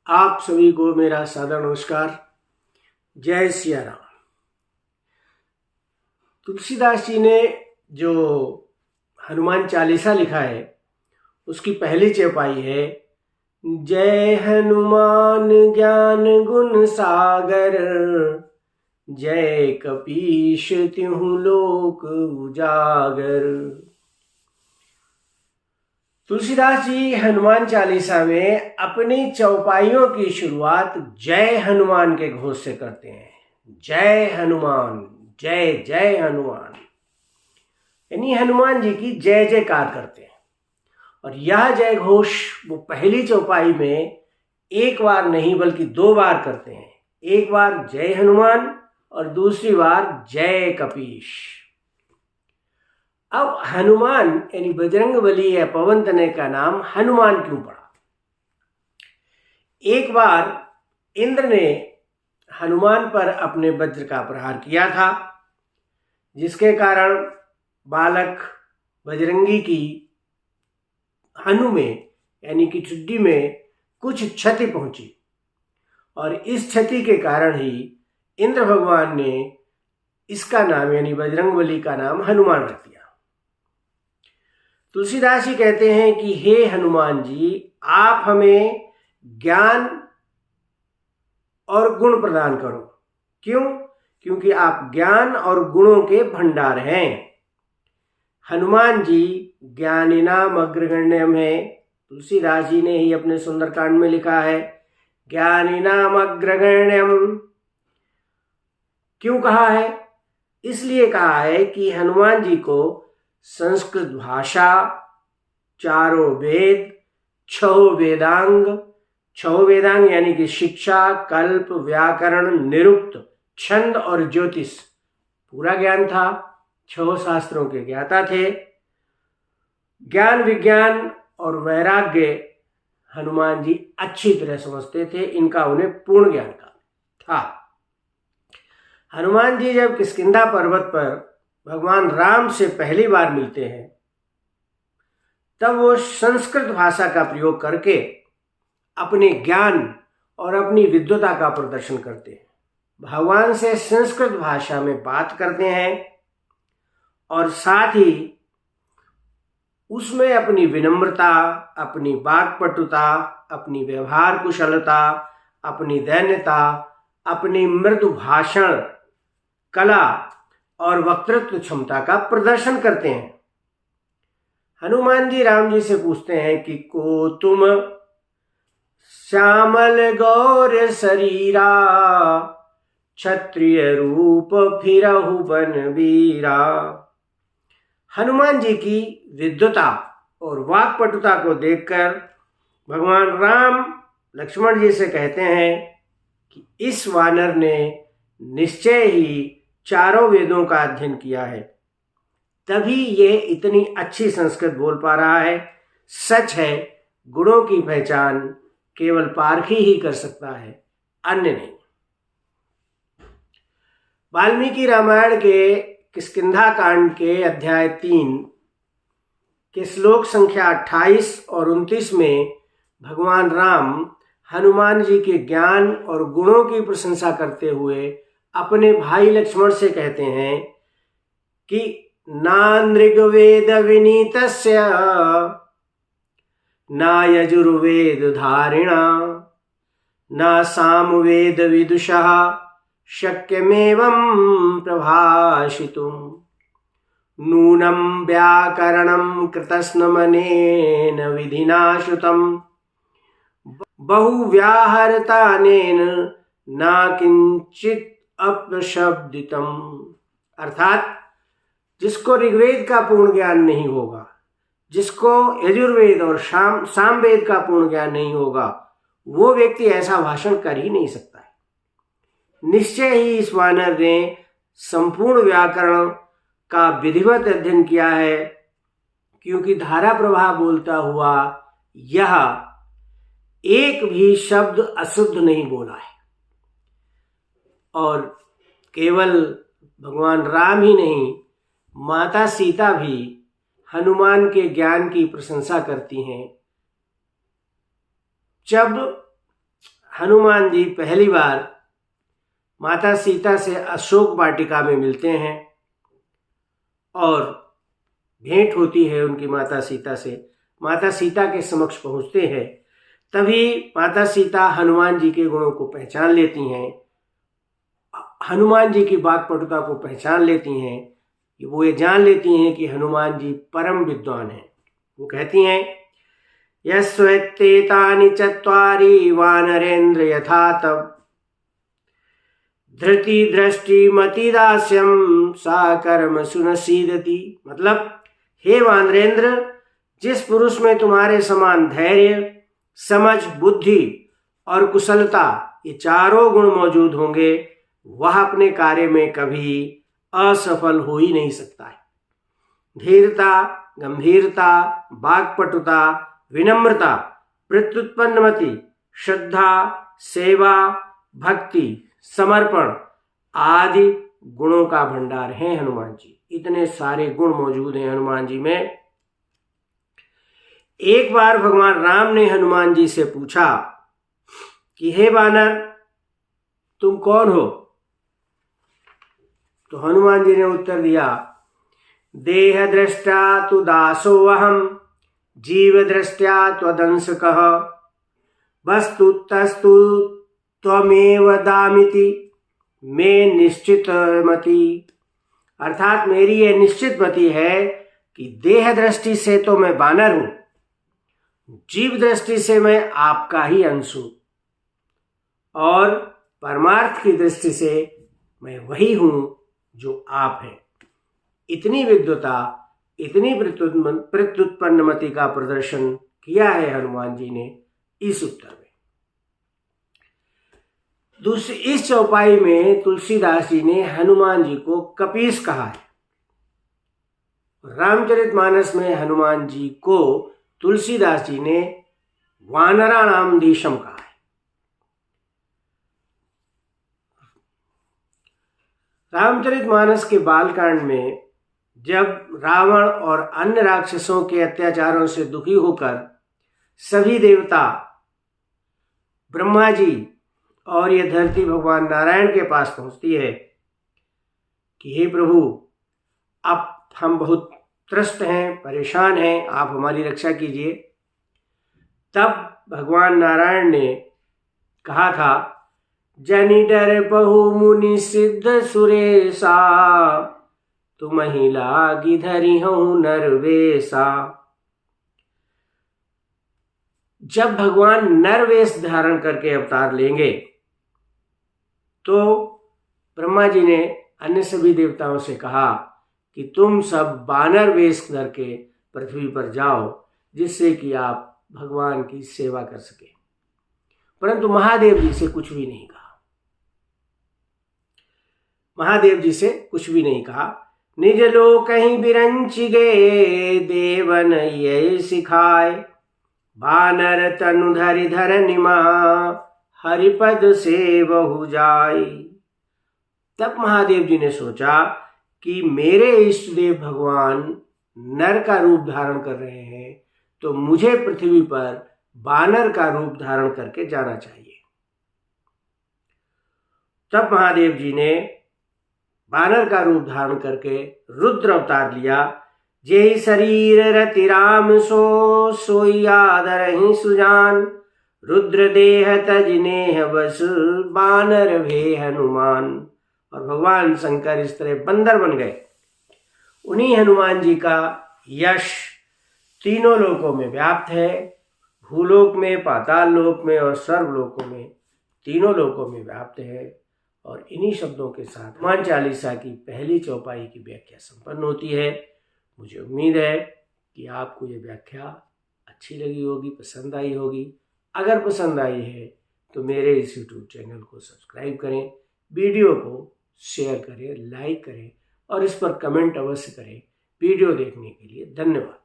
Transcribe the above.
आप सभी को मेरा सादर नमस्कार। जय सिया राम। तुलसीदास जी ने जो हनुमान चालीसा लिखा है उसकी पहली चौपाई है, जय हनुमान ज्ञान गुण सागर, जय कपीश तिहुँ लोक उजागर। तुलसीदास जी हनुमान चालीसा में अपनी चौपाइयों की शुरुआत जय हनुमान के घोष से करते हैं। जय हनुमान, जय जय हनुमान, यानी हनुमान जी की जय जयकार करते हैं। और यह जय घोष वो पहली चौपाई में एक बार नहीं बल्कि 2 बार करते हैं। एक बार जय हनुमान और दूसरी बार जय कपीश। अब हनुमान यानी बजरंगबली या पवन तनय का नाम हनुमान क्यों पड़ा? एक बार इंद्र ने हनुमान पर अपने वज्र का प्रहार किया था, जिसके कारण बालक बजरंगी की हनु में यानी कि चुड्डी में कुछ क्षति पहुंची। और इस क्षति के कारण ही इंद्र भगवान ने इसका नाम यानी बजरंगबली का नाम हनुमान रख दिया। तुलसीदास जी कहते हैं कि हे हनुमान जी, आप हमें ज्ञान और गुण प्रदान करो। क्यों? क्योंकि आप ज्ञान और गुणों के भंडार हैं। हनुमान जी ज्ञानिनाम अग्रगण्यम है। तुलसीदास जी ने ही अपने सुंदरकांड में लिखा है, ज्ञानिनाम अग्रगण्यम। क्यों कहा है? इसलिए कहा है कि हनुमान जी को संस्कृत भाषा, 4 वेद, 6 वेदांग यानी कि शिक्षा, कल्प, व्याकरण, निरुक्त, छंद और ज्योतिष पूरा ज्ञान था। 6 शास्त्रों के ज्ञाता थे। ज्ञान, विज्ञान और वैराग्य हनुमान जी अच्छी तरह समझते थे। इनका उन्हें पूर्ण ज्ञान था। हनुमान जी जब किष्किंधा पर्वत पर भगवान राम से पहली बार मिलते हैं, तब वो संस्कृत भाषा का प्रयोग करके अपने ज्ञान और अपनी विद्वता का प्रदर्शन करते हैं। भगवान से संस्कृत भाषा में बात करते हैं और साथ ही उसमें अपनी विनम्रता, अपनी वाक्पटुता, अपनी व्यवहार कुशलता, अपनी दैन्यता, अपनी मृदु भाषण कला और वक्तृत्व क्षमता का प्रदर्शन करते हैं। हनुमान जी राम जी से पूछते हैं कि को तुम श्यामल गौर शरीरा, क्षत्रिय रूप फिरहु वन वीरा। हनुमान जी की विद्वता और वाक्पटुता को देखकर भगवान राम लक्ष्मण जी से कहते हैं कि इस वानर ने निश्चय ही 4 वेदों का अध्ययन किया है, तभी ये इतनी अच्छी संस्कृत बोल पा रहा है। सच है, गुणों की पहचान केवल पारखी ही कर सकता है, अन्य नहीं। वाल्मीकि रामायण के किष्किंधा कांड के अध्याय 3 के श्लोक संख्या 28 और 29 में भगवान राम हनुमान जी के ज्ञान और गुणों की प्रशंसा करते हुए अपने भाई लक्ष्मण से कहते हैं कि ना नृग्वेद विनीतस्य, ना यजुर्वेद धारिणा, ना सामवेद विदुषः, शक्यमेवं प्रभाषितुम्, नूनं व्याकरणं कृतस्नमनेन विधिना श्रुतं, बहुव्याहरतानेन ना किंचित अपशब्दितम। अर्थात जिसको ऋग्वेद का पूर्ण ज्ञान नहीं होगा, जिसको यजुर्वेद और सामवेद का पूर्ण ज्ञान नहीं होगा, वो व्यक्ति ऐसा भाषण कर ही नहीं सकता है। निश्चय ही इस वानर ने संपूर्ण व्याकरण का विधिवत अध्ययन किया है, क्योंकि धारा प्रवाह बोलता हुआ यह एक भी शब्द अशुद्ध नहीं बोला है। और केवल भगवान राम ही नहीं, माता सीता भी हनुमान के ज्ञान की प्रशंसा करती हैं। जब हनुमान जी पहली बार माता सीता से अशोक वाटिका में मिलते हैं और भेंट होती है उनकी माता सीता से। माता सीता के समक्ष पहुंचते हैं, तभी माता सीता हनुमान जी के गुणों को पहचान लेती हैं, हनुमान जी की वाक्पटुता को पहचान लेती हैं, वो ये जान लेती हैं कि हनुमान जी परम विद्वान हैं। वो कहती हैं, यस्वेत्तेतानि चत्वारि वानरेन्द्र यथा तव धृति दृष्टि मति दास्यम सा कर्म सुनसीदति। मतलब, हे वानरेंद्र, जिस पुरुष में तुम्हारे समान धैर्य, समझ, बुद्धि और कुशलता ये चारों गुण मौजूद होंगे, वह अपने कार्य में कभी असफल हो ही नहीं सकता है। धीरता, गंभीरता, वाक्पटुता, विनम्रता, प्रत्युत्पन्नमति, श्रद्धा, सेवा, भक्ति, समर्पण आदि गुणों का भंडार है हनुमान जी। इतने सारे गुण मौजूद हैं हनुमान जी में। एक बार भगवान राम ने हनुमान जी से पूछा कि हे वानर, तुम कौन हो? तो हनुमान जी ने उत्तर दिया, देह दृष्टा तु दासो अहम जीव दृष्टया त्वदंशकः वस्तु तस्तु त्वमेव दामिति मे निश्चित मति। अर्थात मेरी यह निश्चित मति है कि देह दृष्टि से तो मैं वानर हूं, जीव दृष्टि से मैं आपका ही अंश हूं, और परमार्थ की दृष्टि से मैं वही हूं जो आप हैं। इतनी विद्वता, इतनी प्रत्युत्पन्नमति का प्रदर्शन किया है हनुमान जी ने इस उत्तर में। इस चौपाई में तुलसीदास जी ने हनुमान जी को कपीस कहा है। रामचरितमानस में हनुमान जी को तुलसीदास जी ने वानराणाम धीशम कहा है। रामचरितमानस के बालकांड में जब रावण और अन्य राक्षसों के अत्याचारों से दुखी होकर सभी देवता, ब्रह्मा जी और ये धरती भगवान नारायण के पास पहुंचती है कि हे प्रभु, अब हम बहुत त्रस्त हैं, परेशान हैं, आप हमारी रक्षा कीजिए। तब भगवान नारायण ने कहा था, जनि डर बहु मुनि सिद्ध सुरेशा तुम ही लागी धरी हूं नरवेशा। जब भगवान नरवेश धारण करके अवतार लेंगे तो ब्रह्मा जी ने अन्य सभी देवताओं से कहा कि तुम सब वानर वेश करके पृथ्वी पर जाओ, जिससे कि आप भगवान की सेवा कर सके। परंतु महादेव जी से कुछ भी नहीं कहा। महादेव जी से कुछ भी नहीं कहा। निज लोक कहीं बिरंच गे देवन ये सिखाए वानर तनु धरि धरनिमा हरिपद से बहु जाई। तब महादेव जी ने सोचा कि मेरे इष्ट देव भगवान नर का रूप धारण कर रहे हैं, तो मुझे पृथ्वी पर वानर का रूप धारण करके जाना चाहिए। तब महादेव जी ने वानर का रूप धारण करके रुद्र अवतार लिया। जेहि शरीर रति राम सोई आदर ही सुजान रुद्र देह तजनेह बस बानर भे हनुमान। और भगवान शंकर इस तरह बंदर बन गए। उन्हीं हनुमान जी का यश तीनों लोकों में व्याप्त है, भूलोक में, पाताल लोक में और सर्वलोकों में, तीनों लोकों में व्याप्त है। और इन्हीं शब्दों के साथ हनुमान चालीसा की पहली चौपाई की व्याख्या संपन्न होती है। मुझे उम्मीद है कि आपको ये व्याख्या अच्छी लगी होगी, पसंद आई होगी। अगर पसंद आई है तो मेरे इस YouTube चैनल को सब्सक्राइब करें, वीडियो को शेयर करें, लाइक करें और इस पर कमेंट अवश्य करें। वीडियो देखने के लिए धन्यवाद।